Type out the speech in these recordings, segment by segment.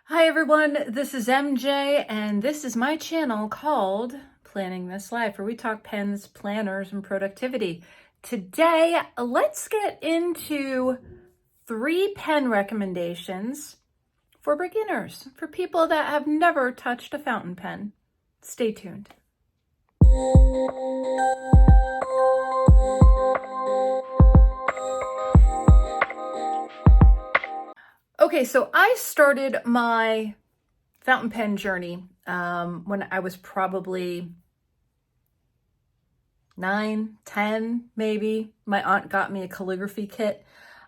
Hi everyone, this is MJ and this is my channel called Planning This Life, where we talk pens, planners, and productivity. Today, let's get into 3 pen recommendations for beginners, for people that have never touched a fountain pen. Stay tuned. Okay, so I started my fountain pen journey when I was probably 9, 10, maybe. My aunt got me a calligraphy kit.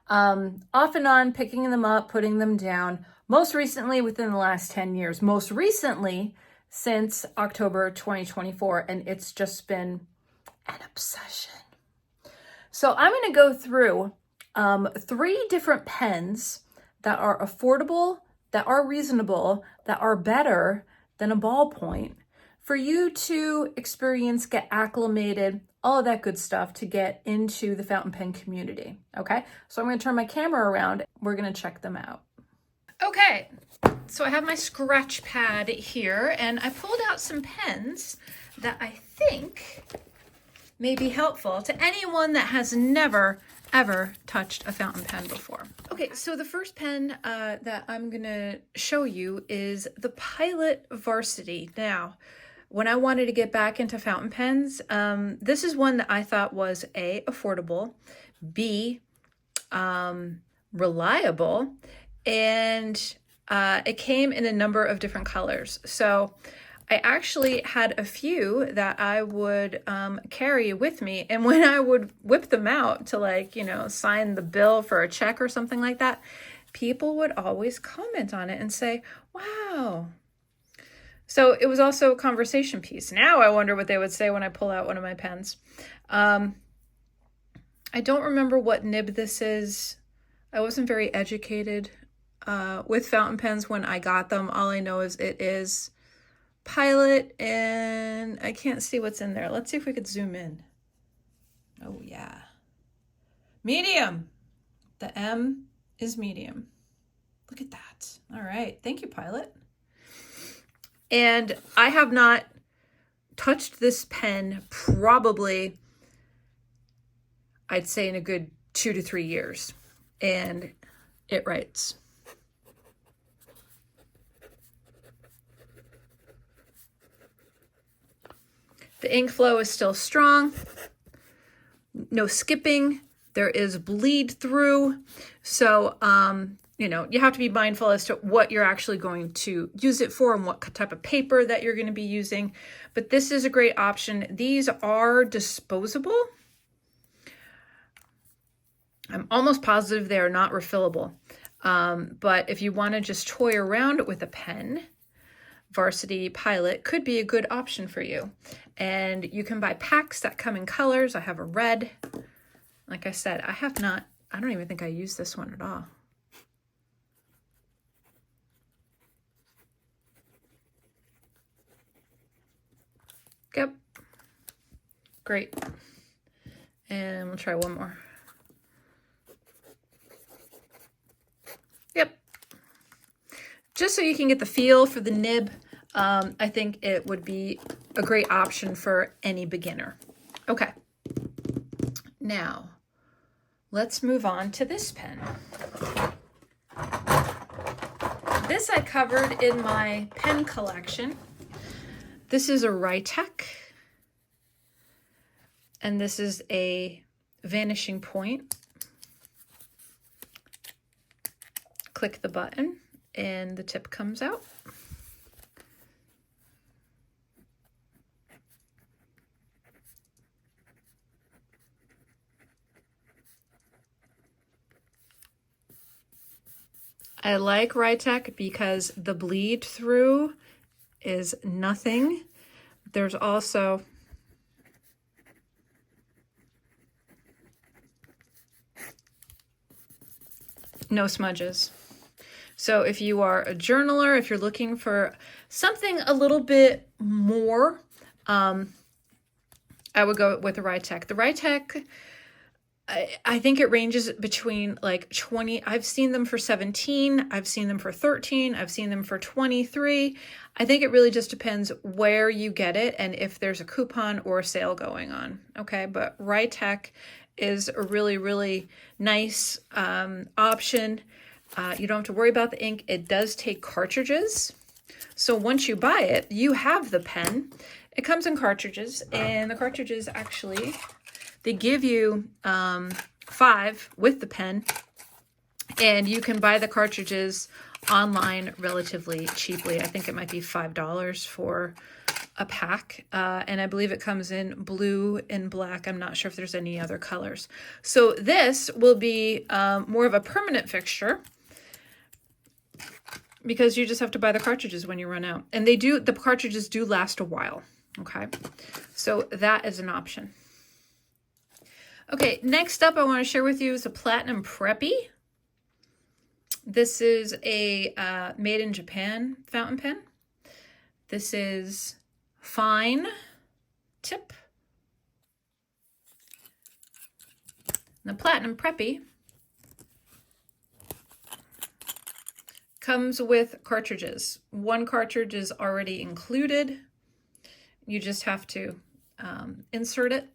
Off and on, picking them up, putting them down. Most recently, within the last 10 years. Most recently, since October 2024, and it's just been an obsession. So I'm going to go through 3 different pens that are affordable, that are reasonable, that are better than a ballpoint for you to experience, get acclimated, all of that good stuff to get into the fountain pen community. Okay, so I'm going to turn my camera around. We're going to check them out. Okay, so I have my scratch pad here and I pulled out some pens that I think may be helpful to anyone that has never ever touched a fountain pen before. Okay, so the first pen that I'm gonna show you is the Pilot Varsity. Now, when I wanted to get back into fountain pens, this is one that I thought was A, affordable, B, reliable, and it came in a number of different colors. So I actually had a few that I would carry with me. And when I would whip them out to sign the bill for a check or something like that, people would always comment on it and say, wow. So it was also a conversation piece. Now I wonder what they would say when I pull out one of my pens. I don't remember what nib this is. I wasn't very educated with fountain pens when I got them. All I know is it is Pilot, and I can't see what's in there. Let's see if we could zoom in. Oh yeah. Medium. The M is medium. Look at that. All right. Thank you, Pilot. And I have not touched this pen probably, I'd say, in a good 2 to 3 years. And it writes. The ink flow is still strong, no skipping, there is bleed through. So, you have to be mindful as to what you're actually going to use it for and what type of paper that you're going to be using. But this is a great option. These are disposable. I'm almost positive they are not refillable. But if you want to just toy around with a pen, Varsity Pilot could be a good option for you. And you can buy packs that come in colors. I have a red. Like I said, I don't even think I use this one at all. Yep. Great. And we'll try one more. Yep. Just so you can get the feel for the nib, I think it would be a great option for any beginner. Okay. Now, let's move on to this pen. This I covered in my pen collection. This is a Writech, and this is a vanishing point. Click the button, and the tip comes out. I like Writech because the bleed through is nothing. There's also no smudges. So if you are a journaler, if you're looking for something a little bit more, I would go with the Writech. The Writech I think it ranges between like 20. I've seen them for 17. I've seen them for 13. I've seen them for 23. I think it really just depends where you get it and if there's a coupon or a sale going on. Okay, but Writech is a really, really nice option. You don't have to worry about the ink. It does take cartridges. So once you buy it, you have the pen. It comes in cartridges, and the cartridges actually, they give you 5 with the pen, and you can buy the cartridges online relatively cheaply. I think it might be $5 for a pack, and I believe it comes in blue and black. I'm not sure if there's any other colors. So this will be more of a permanent fixture, because you just have to buy the cartridges when you run out. And the cartridges do last a while, okay? So that is an option. Okay, next up I want to share with you is a Platinum Preppy. This is a made in Japan fountain pen. This is fine tip. The Platinum Preppy comes with cartridges. One cartridge is already included. You just have to insert it.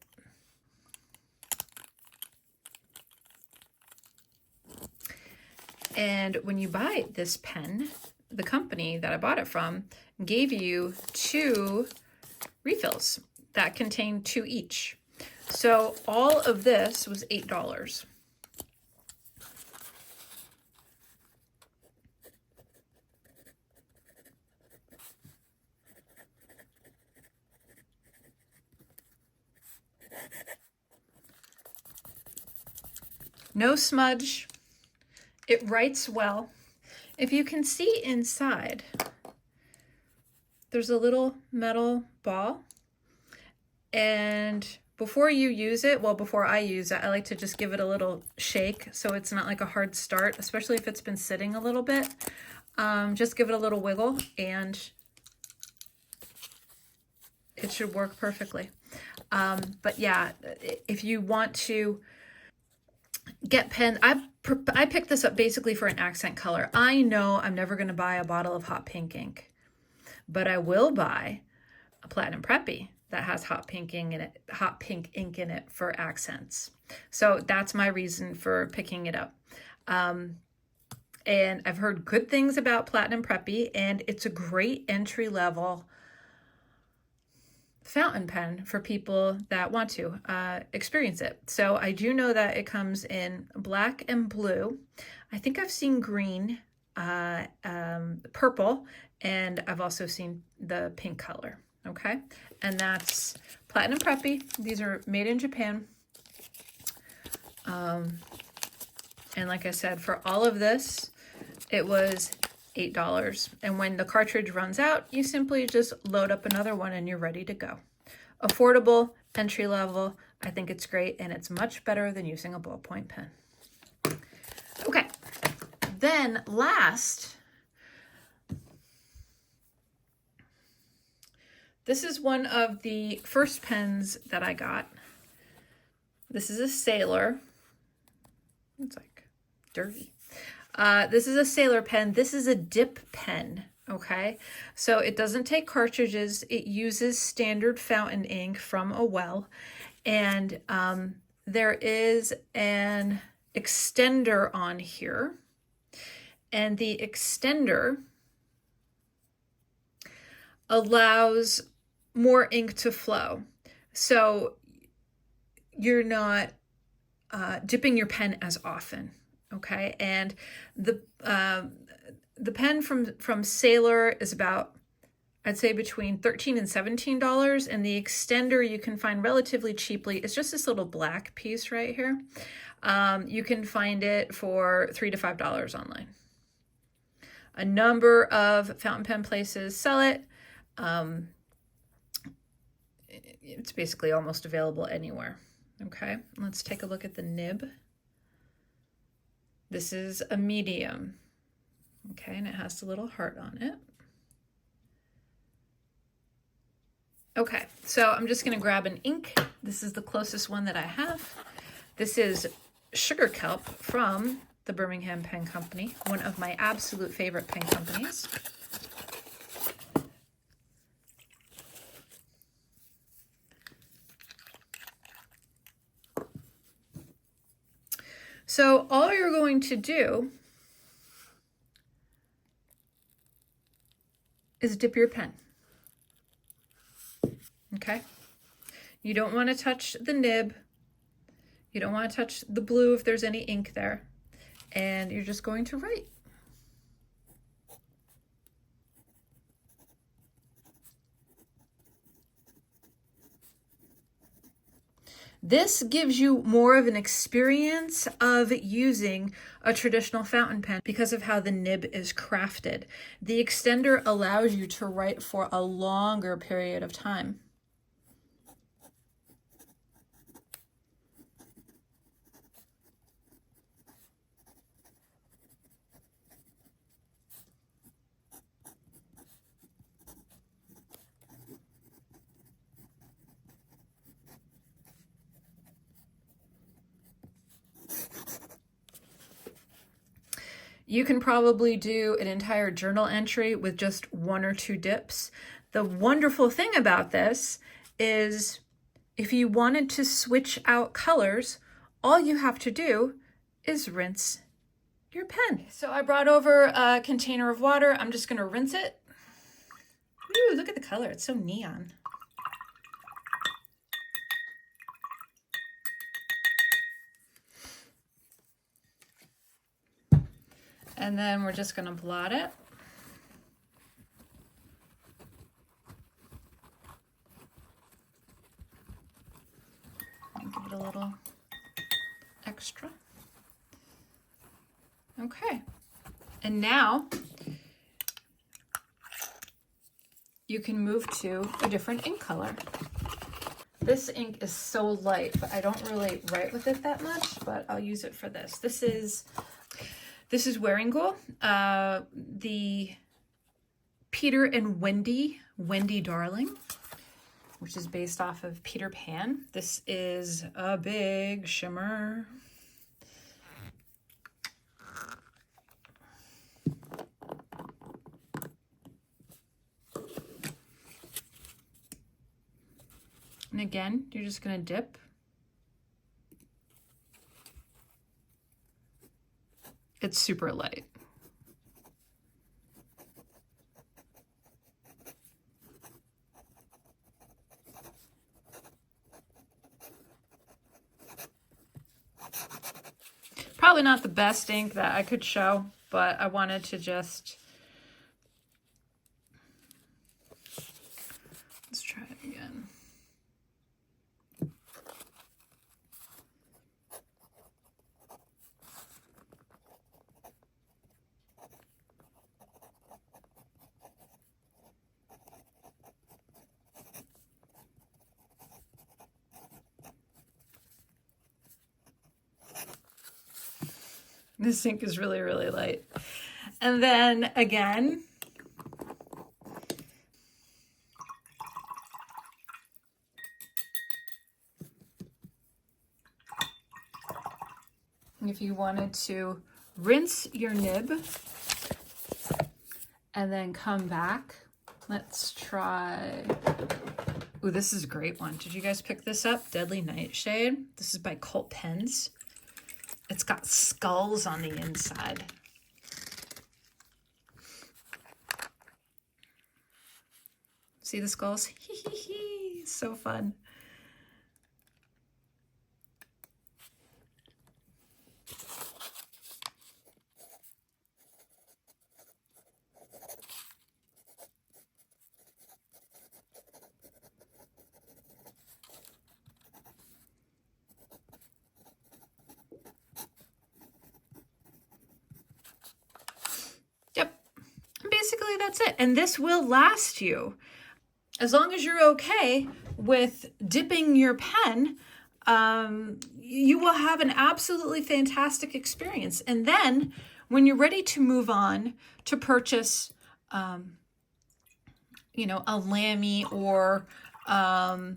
And when you buy this pen, the company that I bought it from gave you 2 refills that contain 2 each. So all of this was $8. No smudge. It writes well. If you can see inside, there's a little metal ball. And before you use it, well, before I use it, I like to just give it a little shake so it's not like a hard start, especially if it's been sitting a little bit. Just give it a little wiggle and it should work perfectly. But yeah, if you want to get pen, I picked this up basically for an accent color. I know I'm never going to buy a bottle of hot pink ink, but I will buy a Platinum Preppy that has hot pink ink in it for accents. So that's my reason for picking it up. And I've heard good things about Platinum Preppy, and it's a great entry level fountain pen for people that want to experience it. So I do know that it comes in black and blue. I think I've seen green, purple, and I've also seen the pink color. Okay, and that's Platinum Preppy. These are made in Japan. And like I said, for all of this, it was $8. And when the cartridge runs out, you simply just load up another one and you're ready to go. Affordable, entry level. I think it's great, and it's much better than using a ballpoint pen. Okay, then last, this is one of the first pens that I got. This is a Sailor. It's like dirty. This is a Sailor pen. This is a dip pen, okay? So it doesn't take cartridges. It uses standard fountain ink from a well. And there is an extender on here. And the extender allows more ink to flow. So you're not dipping your pen as often. Okay, and the pen from Sailor is about, I'd say, between $13 and $17, and the extender you can find relatively cheaply. It's just this little black piece right here. You can find it for $3 to $5 online. A number of fountain pen places sell it. It's basically almost available anywhere. Okay, let's take a look at the nib. This is a medium, okay, and it has a little heart on it. Okay, so I'm just gonna grab an ink. This is the closest one that I have. This is Sugar Kelp from the Birmingham Pen Company, one of my absolute favorite pen companies. So all you're going to do is dip your pen. Okay? You don't want to touch the nib. You don't want to touch the blue if there's any ink there. And you're just going to write. This gives you more of an experience of using a traditional fountain pen because of how the nib is crafted. The extender allows you to write for a longer period of time. You can probably do an entire journal entry with just 1 or 2 dips. The wonderful thing about this is if you wanted to switch out colors, all you have to do is rinse your pen. So I brought over a container of water. I'm just gonna rinse it. Ooh, look at the color, it's so neon. And then we're just gonna blot it. Give it a little extra. Okay. And now you can move to a different ink color. This ink is so light, but I don't really write with it that much, but I'll use it for this. This is Wearingeul, the Peter and Wendy Darling, which is based off of Peter Pan. This is a big shimmer. And again, you're just gonna dip. It's super light. Probably not the best ink that I could show, but I wanted to just, let's try it again. This ink is really, really light. And then again, if you wanted to rinse your nib and then come back, let's try, ooh, this is a great one. Did you guys pick this up? Deadly Nightshade. This is by Kelp Pens. It's got skulls on the inside. See the skulls? So fun. Basically, that's it. And this will last you. As long as you're okay with dipping your pen, you will have an absolutely fantastic experience. And then when you're ready to move on to purchase, you know, a Lamy or a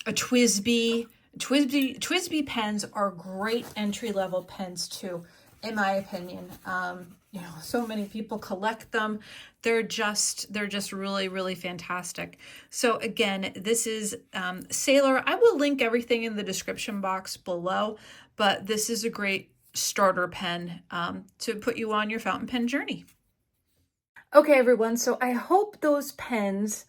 Twisby TWSBI pens are great entry-level pens too, in my opinion. You know, so many people collect them. They're just really, really fantastic. So again, this is Sailor. I will link everything in the description box below, but this is a great starter pen to put you on your fountain pen journey. Okay, everyone. So I hope those pens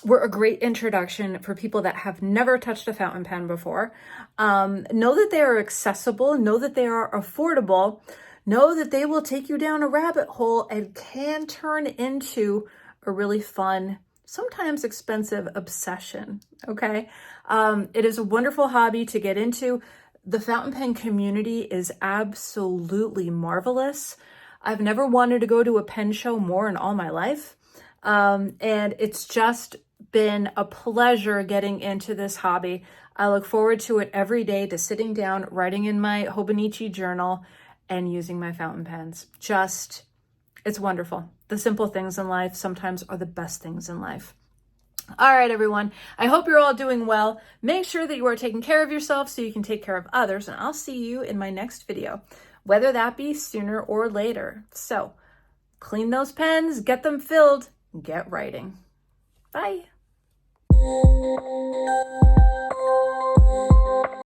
were a great introduction for people that have never touched a fountain pen before. Know that they are accessible, know that they are affordable, know that they will take you down a rabbit hole and can turn into a really fun, sometimes expensive obsession, okay? It is a wonderful hobby to get into. The fountain pen community is absolutely marvelous. I've never wanted to go to a pen show more in all my life. And it's just been a pleasure getting into this hobby. I look forward to it every day, to sitting down, writing in my Hobonichi journal and using my fountain pens. It's wonderful. The simple things in life sometimes are the best things in life. All right, everyone. I hope you're all doing well. Make sure that you are taking care of yourself so you can take care of others, and I'll see you in my next video, whether that be sooner or later. So clean those pens, get them filled, get writing. Bye.